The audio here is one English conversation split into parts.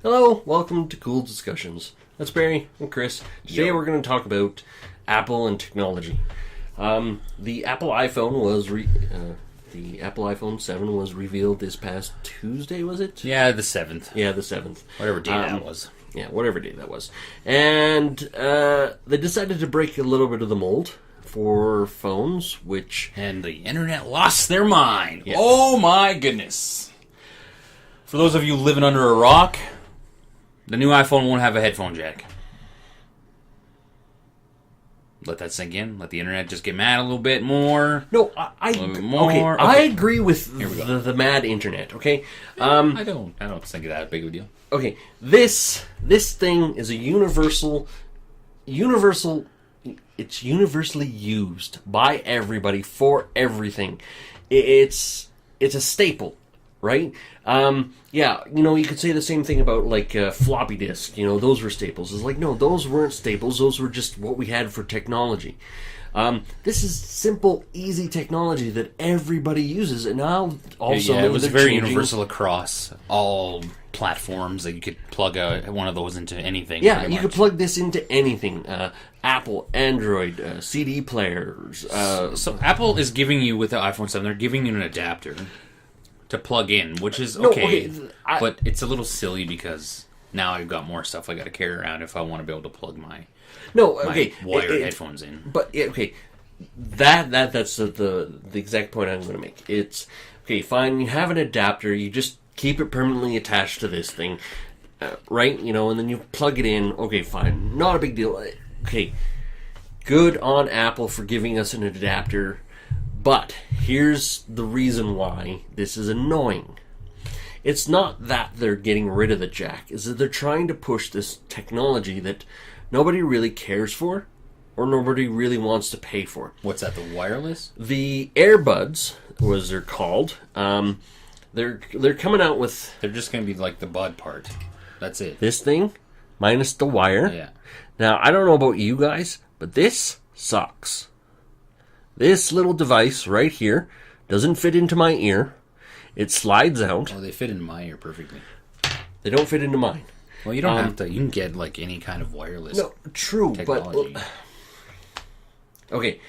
Hello, welcome to Coull Discussions. That's Barry. I'm Chris. Today we're going to talk about Apple and technology. The Apple iPhone iPhone 7 was revealed this past Tuesday, was it? Yeah, the 7th. Yeah, the 7th. Whatever day that was. Yeah, whatever day that was. And they decided to break a little bit of the mold for phones, which... And the internet lost their mind. Yeah. Oh my goodness. For those of you living under a rock, the new iPhone won't have a headphone jack. Let that sink in. Let the internet just get mad a little bit more. No, Okay. I agree with the mad internet, okay? I don't think of that big of a deal. Okay, this thing is a universal, it's universally used by everybody for everything. It's a staple, right? Yeah, you could say the same thing about like floppy disk. Those were staples. It's like, no, those weren't staples. Those were just what we had for technology. This is simple, easy technology that everybody uses, and now also it was very universal across all platforms that you could plug one of those into anything. Yeah, you could plug this into anything. Apple, Android, CD players. So Apple is giving you, with the iPhone 7, they're giving you an adapter to plug in, which is okay, but it's a little silly because now I've got more stuff I got to carry around if I want to be able to plug my wired headphones in. But okay, that's the exact point I'm going to make. It's okay, fine. You have an adapter. You just keep it permanently attached to this thing, right? And then you plug it in. Okay, fine. Not a big deal. Okay, good on Apple for giving us an adapter. But here's the reason why this is annoying. It's not that they're getting rid of the jack. It's that they're trying to push this technology that nobody really cares for or nobody really wants to pay for. What's that, the wireless? The earbuds, as they're called, they're coming out with... They're just going to be like the bud part. That's it. This thing, minus the wire. Yeah. Now, I don't know about you guys, but this sucks. This little device right here doesn't fit into my ear. It slides out. Oh, they fit into my ear perfectly. They don't fit into mine. Well, you don't have to. You can get like any kind of wireless. No, true, technology. But okay,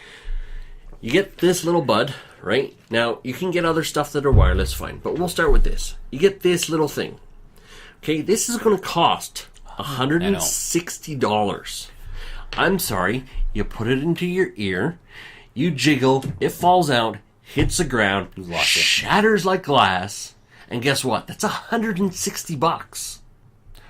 you get this little bud, right? Now you can get other stuff that are wireless, fine. But we'll start with this. You get this little thing. Okay, this is going to cost $160. I'm sorry. You put it into your ear. You jiggle, it falls out, hits the ground, shatters like glass, and guess what? That's $160.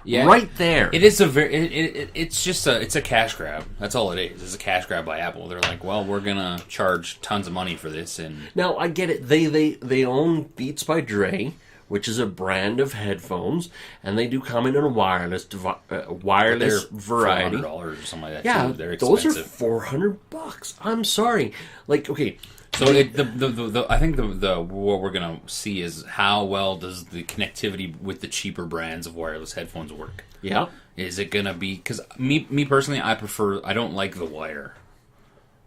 Yeah, right there. It is it's a cash grab. That's all it is. It's a cash grab by Apple. They're like, well, we're gonna charge tons of money for this, and now I get it. They own Beats by Dre, which is a brand of headphones, and they do come in a wireless variety. $400 or something like that. Yeah, too. They're expensive. Those are $400. I'm sorry. Like, okay. So I think what we're gonna see is how well does the connectivity with the cheaper brands of wireless headphones work? Yeah. Is it gonna be, because me personally, I don't like the wire.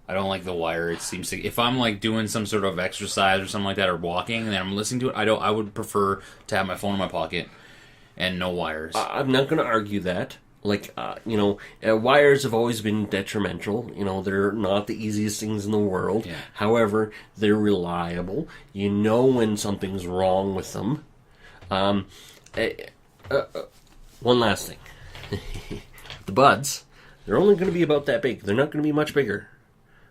I don't like the wire. It seems to, if I'm like doing some sort of exercise or something like that, or walking, and then I'm listening to it, I would prefer to have my phone in my pocket and no wires. I'm not going to argue that. Like, wires have always been detrimental. They're not the easiest things in the world. Yeah. However, they're reliable. You know when something's wrong with them. One last thing. The buds, they're only going to be about that big. They're not going to be much bigger.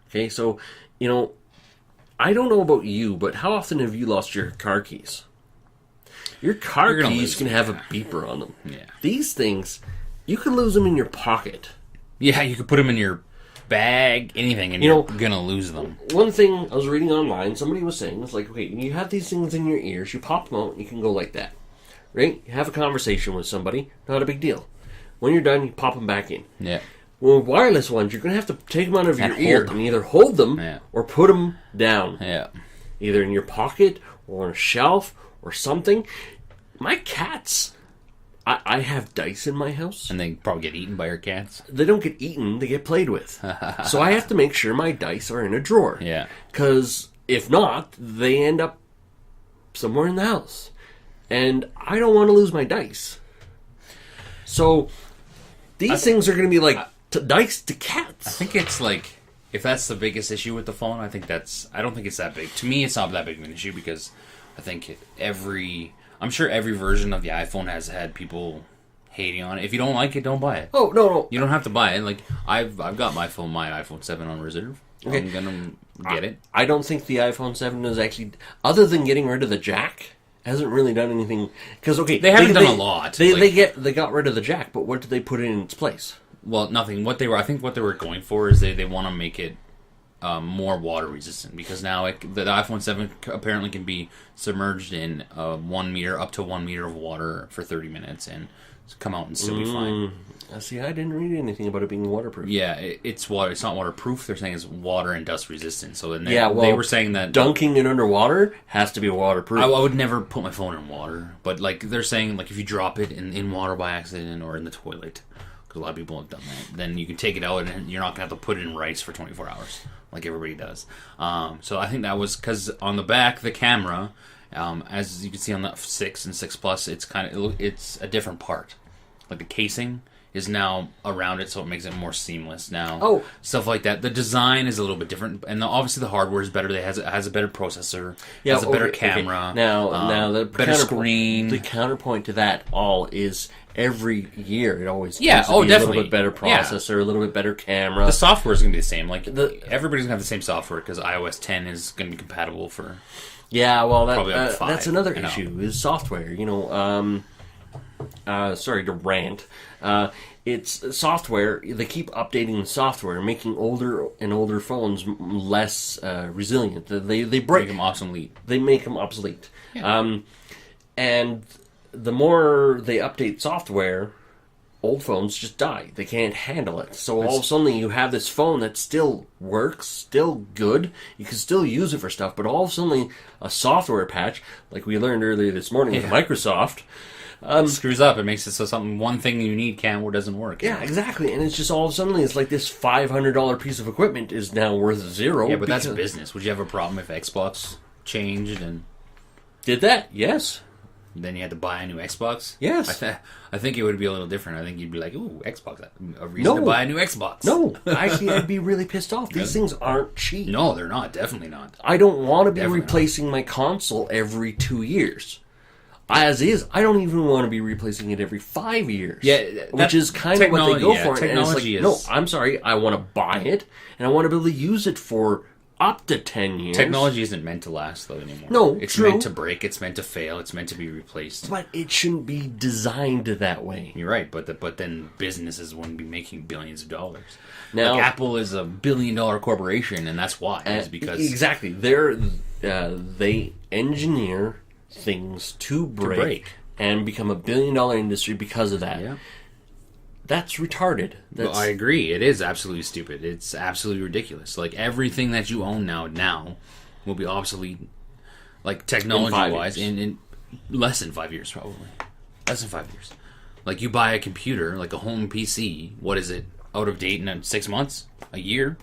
Okay, so, I don't know about you, but how often have you lost your car keys? Your car keys can have a beeper on them. Yeah. These things, you can lose them in your pocket. Yeah, you could put them in your bag, anything, and you're going to lose them. One thing I was reading online, somebody was saying, it's like, okay, you have these things in your ears, you pop them out, and you can go like that. Right? You have a conversation with somebody, not a big deal. When you're done, you pop them back in. Yeah. Well, wireless ones, you're going to have to take them out of your ear and either hold them or put them down. Yeah. Either in your pocket or on a shelf or something. My cats, I have dice in my house. And they probably get eaten by your cats. They don't get eaten, they get played with. So I have to make sure my dice are in a drawer. Yeah. Because if not, they end up somewhere in the house. And I don't want to lose my dice. So these things are going to be like nice to I cats. think it's like, if that's the biggest issue with the phone, I don't think it's that big. To me, it's not that big of an issue because I think I'm sure every version of the iPhone has had people hating on it. If you don't like it, don't buy it. Oh, no. You don't have to buy it. Like, I've got my iPhone 7 on reserve. Okay. I'm gonna get it. I don't think the iPhone 7 is actually, other than getting rid of the jack, hasn't really done anything. Because, okay, They haven't done a lot. They got rid of the jack, but what did they put in its place? Well, nothing. I think what they were going for is they want to make it more water resistant, because now the iPhone 7 apparently can be submerged in 1 meter up to 1 meter of water for 30 minutes and come out and still be fine. See, I didn't read anything about it being waterproof. Yeah, it's water. It's not waterproof. They're saying it's water and dust resistant. So then Yeah, well, they were saying that dunking it underwater has to be waterproof. I would never put my phone in water, but like they're saying, like if you drop it in water by accident or in the toilet, because a lot of people have done that, then you can take it out and you're not gonna have to put it in rice for 24 hours like everybody does. So I think that was because on the back, the camera, as you can see on the 6 and 6 Plus, it's a different part. Like the casing is now around it, so it makes it more seamless now. Oh. Stuff like that. The design is a little bit different, and obviously the hardware is better. It has a better processor, has a better camera. Now the better screen. The counterpoint to that all is every year it always Yeah, tends to be definitely. a little bit better processor, a little bit better camera. The software is going to be the same. Like everybody's going to have the same software because iOS 10 is going to be compatible for. Yeah, well, Probably up to 5, that's another I know. issue is software. Sorry to rant. It's software. They keep updating the software, making older and older phones less resilient. They break Make them obsolete. They make them obsolete. Yeah. And the more they update software, old phones just die. They can't handle it. So all of a sudden you have this phone that still works, still good. You can still use it for stuff, but all of a sudden a software patch, like we learned earlier this morning with Microsoft, screws up. It makes it so one thing you need doesn't work. Yeah, exactly. And it's just all of a sudden it's like this $500 piece of equipment is now worth zero. Yeah, but that's business. Would you have a problem if Xbox changed and did that? Yes. then you had to buy a new Xbox? Yes. I think it would be a little different. I think you'd be like, ooh, Xbox. A reason to buy a new Xbox. No. Actually, I'd be really pissed off. These things aren't cheap. No, they're not. Definitely not. I don't want to be Definitely replacing my console every 2 years. As is, I don't even want to be replacing it every 5 years. Yeah, which is kind of what they go for. Technology and it's like, no, I'm sorry, I want to buy it, and I want to be able to use it for up to 10 years. Technology isn't meant to last, though, anymore. No, it's true. meant to break. It's meant to fail. It's meant to be replaced. But it shouldn't be designed that way. You're right, but then businesses wouldn't be making billions of dollars. Now, like Apple is a $1 billion corporation, and that's why. Is because exactly they engineer things to break and become $1 billion industry because of that. Yeah. That's retarded. Well, I agree. It is absolutely stupid. It's absolutely ridiculous. Like, everything that you own now will be obsolete, like, technology-wise, in less than 5 years, probably. Less than 5 years. Like, you buy a computer, like a home PC, what is it, out of date in 6 months? A year?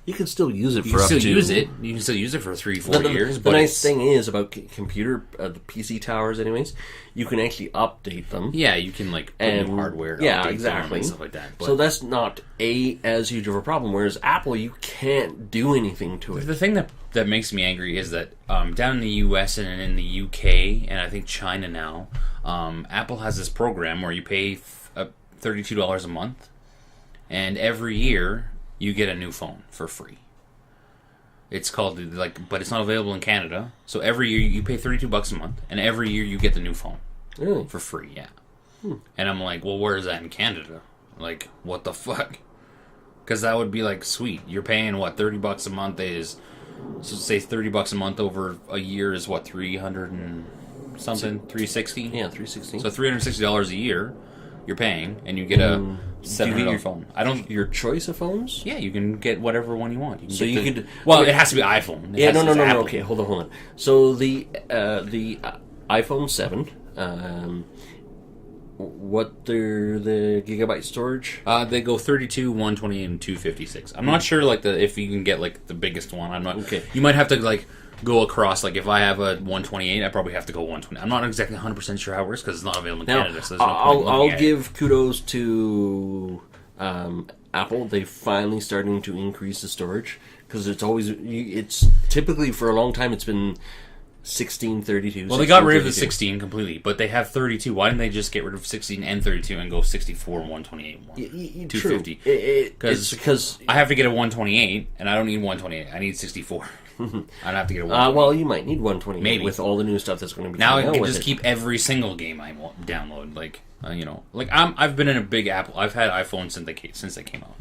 You can still use it You for can up still to... use it. You can still use it for 3-4 years. The But nice thing is about computer, the PC towers anyways, you can actually update them. yeah, you can, like, put new hardware. Yeah, update them exactly. and stuff like that. But So that's not as huge of a problem, whereas Apple, you can't do anything to it. the thing that makes me angry is that down in the US and in the UK, and I think China now, Apple has this program where you pay $32 a month, and every year you get a new phone for free. It's called, but it's not available in Canada. So every year you pay $32 a month, and every year you get the new phone. Really? For free, yeah. And I'm like, well, where is that in Canada? Like, what the fuck? Because that would be like, sweet. You're paying, what, $30 a month is, so say $30 a month over a year is what, 300 and something? 360? Yeah, 360. So $360 a year you're paying, and you get a $700 phone. I don't. Your choice of phones? Yeah, you can get whatever one you want. So you could. Well, it has to be iPhone. Yeah, no. Okay, hold on. So the iPhone 7. What the gigabyte storage? They go 32, 120, and 256. I'm not sure if you can get like the biggest one. I'm not. Okay. You might have to like go across. Like if I have a 128, I probably have to go 120. I'm not exactly 100% sure how it works because it's not available in Now, Canada. So there's no point I'll looking at give kudos to Apple. They're finally starting to increase the storage because it's typically for a long time it's been 16, 32. Well, they got rid of the 16 completely, but they have 32. Why didn't they just get rid of 16 and 32 and go 64 and 128, 250? Because I have to get a 128, and I don't need 128. I need 64. I'd have to get a 128. well, you might need 128 Maybe. with all the new stuff that's going to be Now I coming out can with just it. keep every single game I download. Like I've been in a big Apple. I've had iPhones since they came out.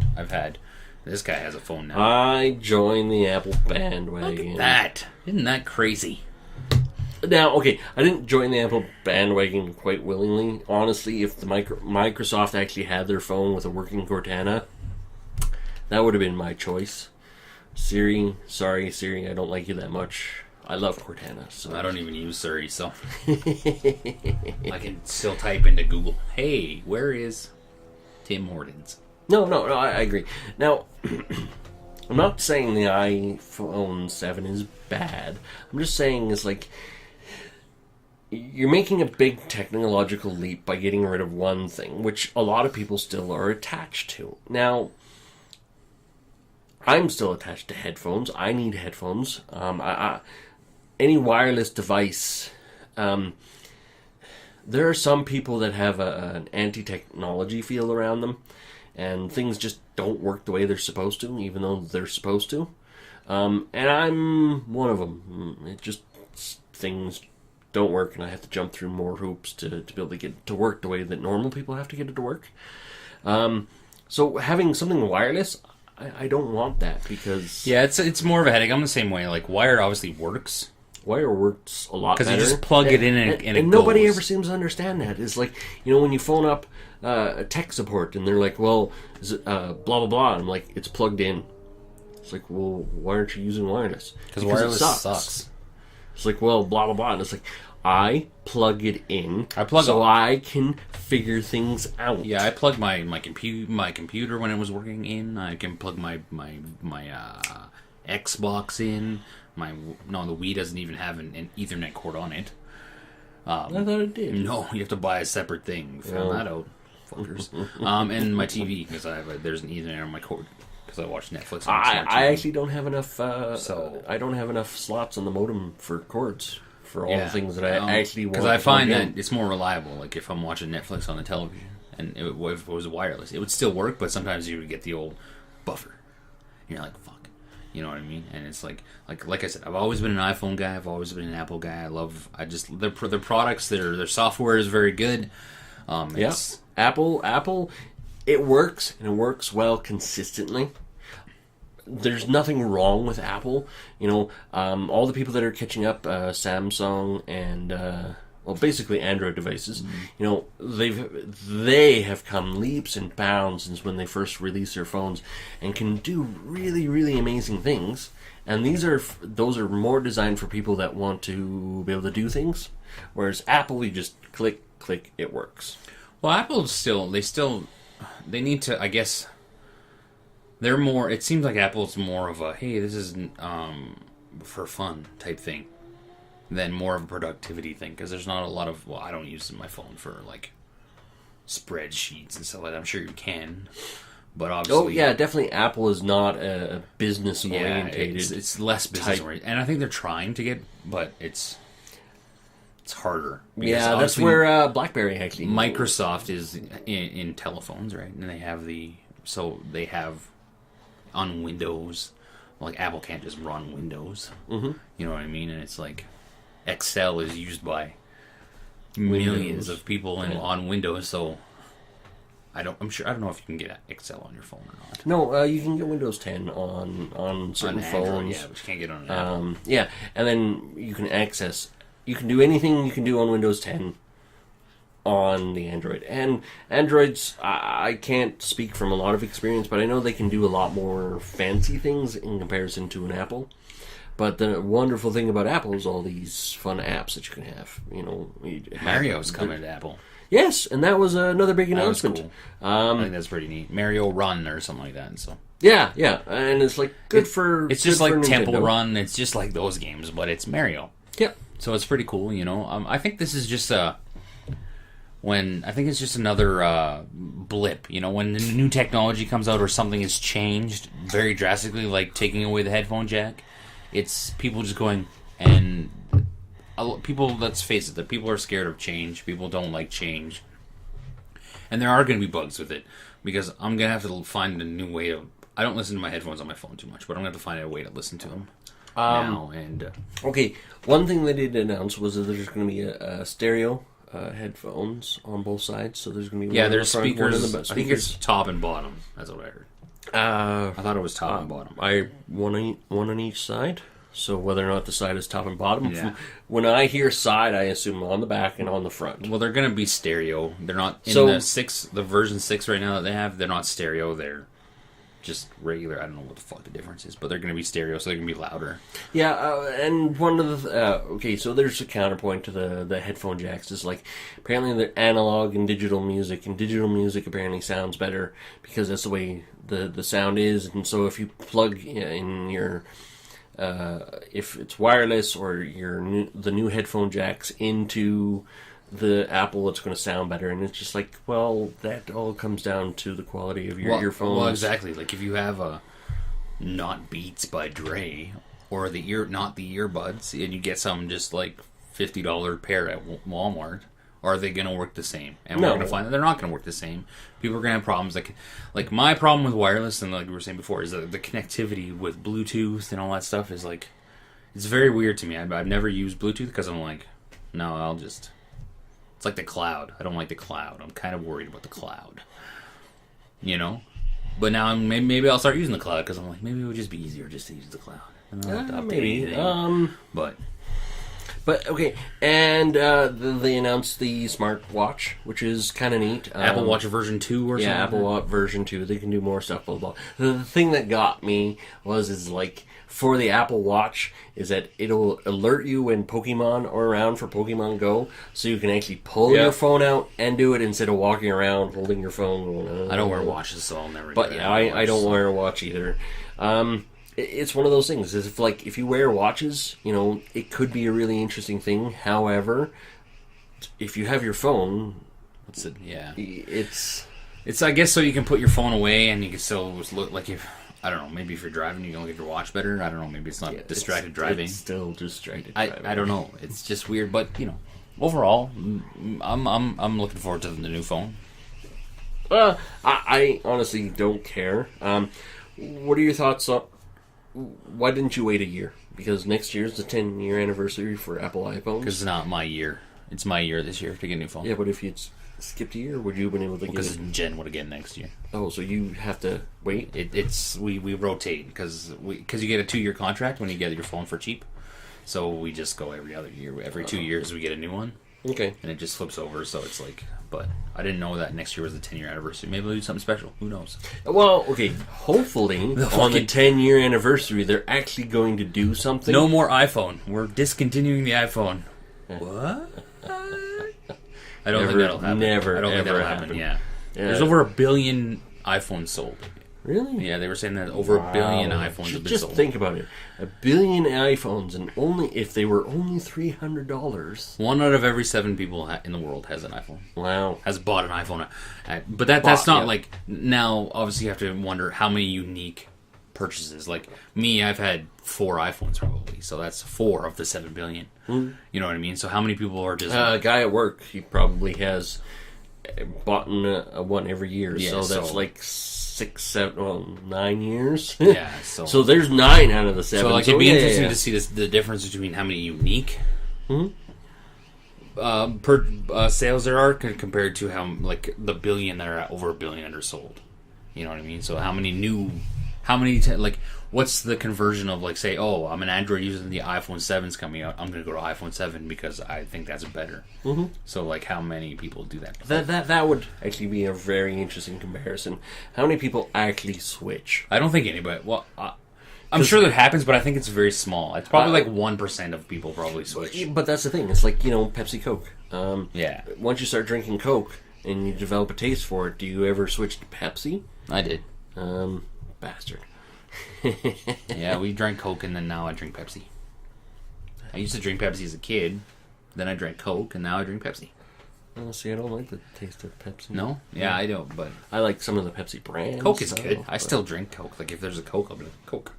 This guy has a phone now. I joined the Apple bandwagon. Look at that! Isn't that crazy? Now, okay, I didn't join the Apple bandwagon quite willingly. Honestly, if the Microsoft actually had their phone with a working Cortana, that would have been my choice. Sorry, Siri, I don't like you that much. I love Cortana. So I don't even use Siri, so I can still type into Google, "Hey, where is Tim Hortons?" No, I agree. Now, I'm not saying the iPhone 7 is bad. I'm just saying it's like you're making a big technological leap by getting rid of one thing, which a lot of people still are attached to. Now, I'm still attached to headphones. I need headphones. Any wireless device. There are some people that have an anti-technology feel around them, and things just don't work the way they're supposed to, even though they're supposed to. And I'm one of them. Things don't work, and I have to jump through more hoops to be able to get it to work the way that normal people have to get it to work. So having something wireless, I don't want that because it's more of a headache. I'm the same way. Like wired obviously works. Wire works a lot better because you just plug it in and it nobody goes. ever seems to understand that. It's like, when you phone up tech support and they're like, well, is it, blah blah blah, and I'm like, it's plugged in. It's like, well, why aren't you using wireless? Because wireless sucks. It's like, well, blah blah blah, and it's like, I plug it in so I can figure things out. Yeah, I plug my computer when it was working in. I can plug my Xbox in. The Wii doesn't even have an Ethernet cord on it. I thought it did. No, you have to buy a separate thing. Found that out, fuckers. And my TV because there's an Ethernet on my cord because I watch Netflix. On I actually don't have enough. I don't have enough slots on the modem for cords for all the things that I actually want. Because I find that it's more reliable. Like if I'm watching Netflix on the television and if it was wireless, it would still work, but sometimes you would get the old buffer. And you're like, fuck. You know what I mean? And it's like I said, I've always been an iPhone guy. I've always been an Apple guy. Their products. Their software is very good. Apple, it works and it works well consistently. There's nothing wrong with Apple. All the people that are catching up, Samsung and basically Android devices. They have come leaps and bounds since when they first released their phones, and can do really, really amazing things. And those are more designed for people that want to be able to do things. Whereas Apple, you just click, it works. Well, Apple they need to, I guess. They're more. It seems like Apple's more of a hey, this is for fun type thing, than more of a productivity thing. Because there's not a lot of. Well, I don't use my phone for like spreadsheets and stuff like that. I'm sure you can, but obviously. Oh yeah, definitely. Apple is not a business orientated. It's less business oriented, and I think they're trying to get, but it's harder. Yeah, that's where BlackBerry actually. Microsoft is in telephones, right? And they have on Windows. Like Apple can't just run Windows. Mm-hmm. You know what I mean? And it's like Excel is used by millions of people on Windows. So I don't know if you can get Excel on your phone or not. No, you can get Windows 10 on certain Android, phones. yeah, but you can't get on an Apple. Yeah, and then you can access. You can do anything you can do on Windows 10 on the Android. And Androids, I can't speak from a lot of experience, but I know they can do a lot more fancy things in comparison to an Apple. But the wonderful thing about Apple is all these fun apps that you can have. You know, Mario's coming to Apple. Yes, and that was another big That was announcement. cool. I think that's pretty neat. Mario Run or something like that. And so Yeah, and it's like good for. it's just good like for Temple Nintendo. Run. It's just like those games, but it's Mario. Yeah. So it's pretty cool, you know. I think this is just I think it's just another blip, you know, when the new technology comes out or something has changed very drastically, like taking away the headphone jack. It's people just going and people. Let's face it, that people are scared of change. People don't like change, and there are going to be bugs with it because I'm going to have to find a new way to. I don't listen to my headphones on my phone too much, but I'm going to have to find a way to listen to them now. And Okay, one thing they did announce was that there's going to be a stereo headphones on both sides. So there's going to be there's one in the front, one in the back. speakers. I think it's top and bottom. That's what I heard. I thought it was top and bottom. One on each side. So whether or not the side is top and bottom, Yeah. when I hear side, I assume on the back and on the front. Well, they're going to be stereo. They're not in So- the version 6 right now that they have. They're not stereo. They're just regular. I don't know what the fuck the difference is, but they're going to be stereo, so they're going to be louder. Yeah, and one of the okay, so there's a counterpoint to the headphone jacks. Is like apparently they're analog and digital music apparently sounds better because that's the way the sound is. And so if you plug in your if it's wireless or the new headphone jacks into the Apple, it's going to sound better. And it's just like, well, that all comes down to the quality of your earphones. Well, exactly. Like if you have a not Beats by Dre or not the earbuds, and you get some just like $50 pair at Walmart, are they going to work the same? And we're No. going to find that they're not going to work the same. People are going to have problems. Like my problem with wireless, and like we were saying before, is the connectivity with Bluetooth and all that stuff is like, it's very weird to me. I've never used Bluetooth because I'm like, no, it's like the cloud. I don't like the cloud. I'm kind of worried about the cloud. You know? But now maybe I'll start using the cloud because I'm like, maybe it would just be easier just to use the cloud. And I don't have to update Maybe. anything. But okay, and they announced the smartwatch, which is kind of neat. Apple Watch version 2 or something? Yeah, Apple Watch version 2. They can do more stuff. Blah, blah, blah. The thing that got me is like for the Apple Watch is that it'll alert you when Pokemon are around for Pokemon Go, so you can actually pull your phone out and do it instead of walking around holding your phone. Going, I don't wear watches, so I'll never. But yeah, I don't wear a watch either. It's one of those things. Is if you wear watches, you know, it could be a really interesting thing. However, if you have your phone, it's I guess so you can put your phone away and you can still look like if. I don't know, maybe if you're driving you can look at your watch better. I don't know, maybe it's not distracted driving. It's still distracted driving. I don't know. It's just weird, but you know, overall, I'm looking forward to the new phone. I honestly don't care. What are your thoughts on why didn't you wait a year? Because next year's the 10-year anniversary for Apple iPhones. Because it's not my year. It's my year this year to get a new phone. Yeah, but if you'd skipped a year, would you have been able to get Because it? Jen would have get next year. Oh, so you have to wait? We rotate because you get a 2-year contract when you get your phone for cheap. So we just go every other year. Every 2 years we get a new one. Okay. And it just flips over, so it's like... But I didn't know that next year was the 10-year anniversary. Maybe they'll do something special. Who knows? Well, okay, hopefully on the 10-year anniversary, they're actually going to do something. No more iPhone. We're discontinuing the iPhone. What? I don't think that'll happen. Never, I don't think ever that'll happen, happen. yeah. There's over 1 billion iPhones sold. Really? Yeah, they were saying that over 1 billion iPhones have been Just sold. think about it. 1 billion iPhones, and if they were only $300. 1 out of every 7 people in the world has an iPhone. Wow. Has bought an iPhone. But that's not like... Now, obviously, you have to wonder how many unique purchases. Like, me, I've had 4 iPhones probably. So that's 4 of the 7 billion. You know what I mean? So how many people are just... A guy at work, he probably has bought one every year. Yeah, so that's like 6, 7, 9 years. Yeah, so... So there's 9 out of the 7. So like, it'd be interesting to see the difference between how many unique sales there are compared to how like the billion that are over 1 billion that are sold. You know what I mean? So how many like what's the conversion of like say I'm an Android user and the iPhone 7's coming out, I'm going to go to iPhone 7 because I think that's better. So like how many people do that? That would actually be a very interesting comparison. How many people actually switch? I don't think anybody. Well, I'm sure that happens, but I think it's very small. It's probably like 1% of people probably switch. But that's the thing. It's like, Pepsi Coke. Yeah. Once you start drinking Coke and you develop a taste for it, do you ever switch to Pepsi? I did. Bastard. Yeah, we drank Coke and then now I drink Pepsi. I used to drink Pepsi as a kid, then I drank Coke, and now I drink Pepsi. Oh, see, I don't like the taste of Pepsi. No? Yeah, I don't, but... I like some of the Pepsi brands. Coke is good. I still drink Coke. Like, if there's a Coke, I'll be like, Coke.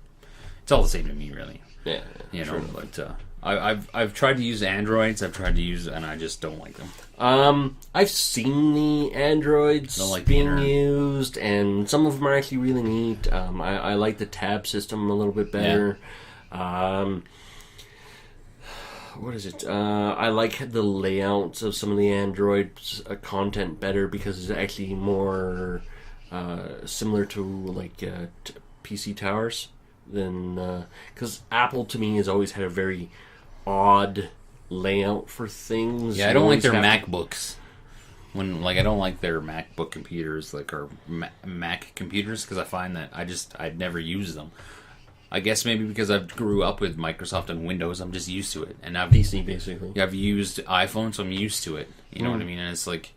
It's all the same to me, really. Yeah. Sure. But I've tried to use Androids, and I just don't like them. I've seen the Androids being used, and some of them are actually really neat. I like the tab system a little bit better. Yeah. What is it? I like the layouts of some of the Android content better because it's actually more similar to PC towers than because Apple to me has always had a very odd layout for things. Yeah, I don't like their MacBooks. I don't like their MacBook computers, or Mac computers, because I find that I'd never use them. I guess maybe because I grew up with Microsoft and Windows, I'm just used to it. And PC, basically. I've used iPhone, so I'm used to it. You know what I mean? And it's like,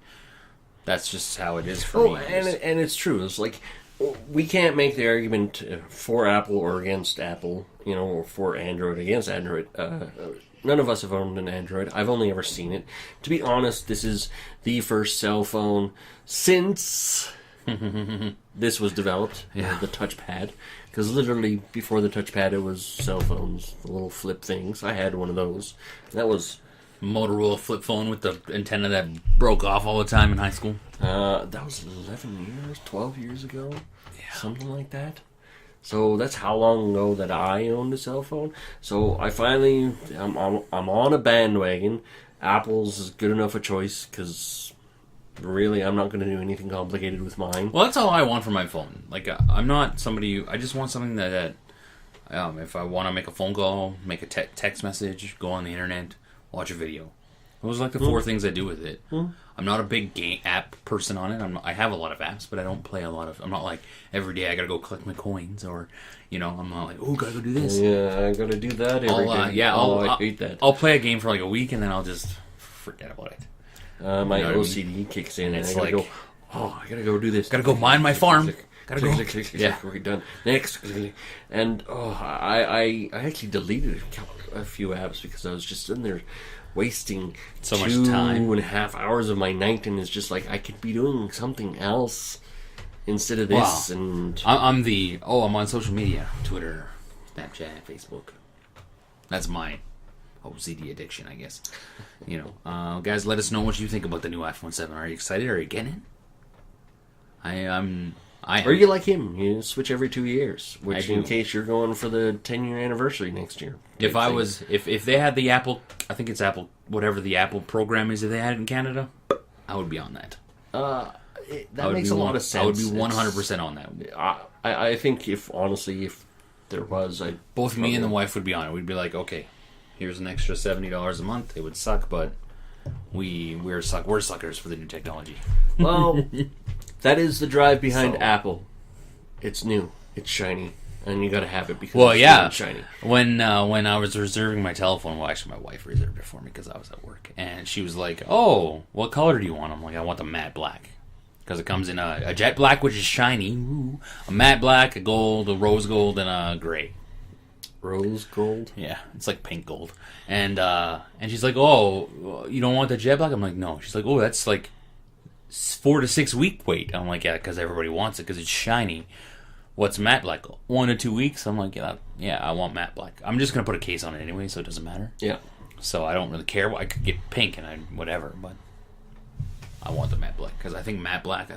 that's just how it is for me. And it's true. It's like, we can't make the argument for Apple or against Apple, or for Android against Android. None of us have owned an Android. I've only ever seen it. To be honest, this is the first cell phone since this was developed, the touchpad. Because literally, before the touchpad, it was cell phones, the little flip things. I had one of those. That was... Motorola flip phone with the antenna that broke off all the time in high school. That was 12 years ago? Yeah. Something like that. So that's how long ago that I owned a cell phone. So I finally... I'm on a bandwagon. Apple's is good enough a choice, because... Really, I'm not going to do anything complicated with mine. Well, that's all I want for my phone. I'm not somebody... I just want something that if I want to make a phone call, make a text message, go on the internet, watch a video. Those are the four things I do with it. I'm not a big game app person on it. I have a lot of apps, but I don't play a lot of... I'm not like, every day I got to go collect my coins, or, I'm not like, oh, got to go do this. Yeah, I got to do that every day. I hate that. I'll play a game for a week, and then I'll just forget about it. My OCD kicks in, and I gotta go. Oh, I gotta go do this. Gotta go mind my farm. Gotta go. Yeah, we're done. Next, and I actually deleted a few apps because I was just in there wasting so much time. 2.5 hours of my night, and it's just like I could be doing something else instead of this. Wow. And I'm on social media, Twitter, Snapchat, Facebook. That's mine. OCD addiction, I guess. Guys, let us know what you think about the new iPhone 7. Are you excited? Are you getting it? I am. Or you like him? You switch every 2 years, which in case you're going for the 10-year anniversary next year. If they had the Apple, I think it's Apple, whatever the Apple program is, if they had it in Canada, I would be on that. That makes a lot of sense. I would be 100% on that. I think if there was, both me and the wife would be on it. We'd be like, okay, here's an extra $70 a month. It would suck, but we're suckers for the new technology. Well, that is the drive behind Apple. It's new, it's shiny, and you got to have it because it's shiny. When I was reserving my telephone, well, actually, my wife reserved it for me because I was at work, and she was like, "Oh, what color do you want?" I'm like, "I want the matte black." Because it comes in a jet black, which is shiny, a matte black, a gold, a rose gold, and a gray. Rose gold? Yeah, it's like pink gold. And she's like, "Oh, you don't want the jet black?" I'm like, "No." She's like, "Oh, that's like 4 to 6 week wait." I'm like, "Yeah, because everybody wants it because it's shiny." What's matte black? 1 to 2 weeks? I'm like, yeah, I want matte black. I'm just gonna put a case on it anyway, so it doesn't matter. Yeah. So I don't really care. I could get pink and whatever, but I want the matte black because I think matte black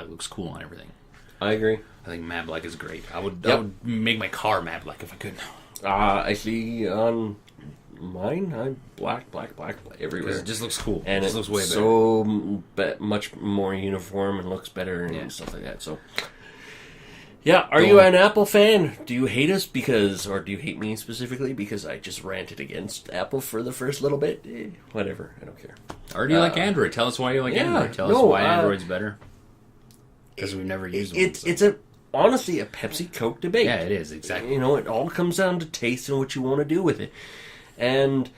looks cool on everything. I agree. I think matte black is great. I would make my car matte black if I could. I see on mine, I'm black everywhere. It just looks cool. And it looks way better. So much more uniform and looks better and stuff like that. So, yeah, are you an Apple fan? Do you hate us or do you hate me specifically because I just ranted against Apple for the first little bit? Whatever, I don't care. Or do you like Android? Tell us why you like Android. Tell us why Android's better. Because we've never used one. honestly a Pepsi Coke debate. Yeah, it is, exactly. You know, it all comes down to taste and what you want to do with it. And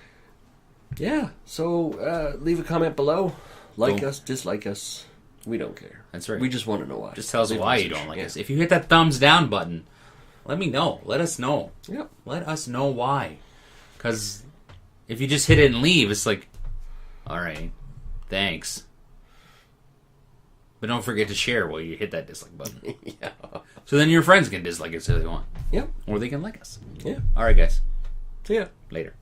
yeah, so leave a comment below. Like us, dislike us. We don't care. That's right. We just want to know why. Just tell us Leave a why you message. don't like Yeah. us. If you hit that thumbs down button, let me know. Let us know. Yep. Let us know why. Because if you just hit it and leave, it's like, all right, thanks. But don't forget to share while you hit that dislike button. Yeah. So then your friends can dislike us if they want. Yep. Or they can like us. Yeah. All right, guys. See ya. Later.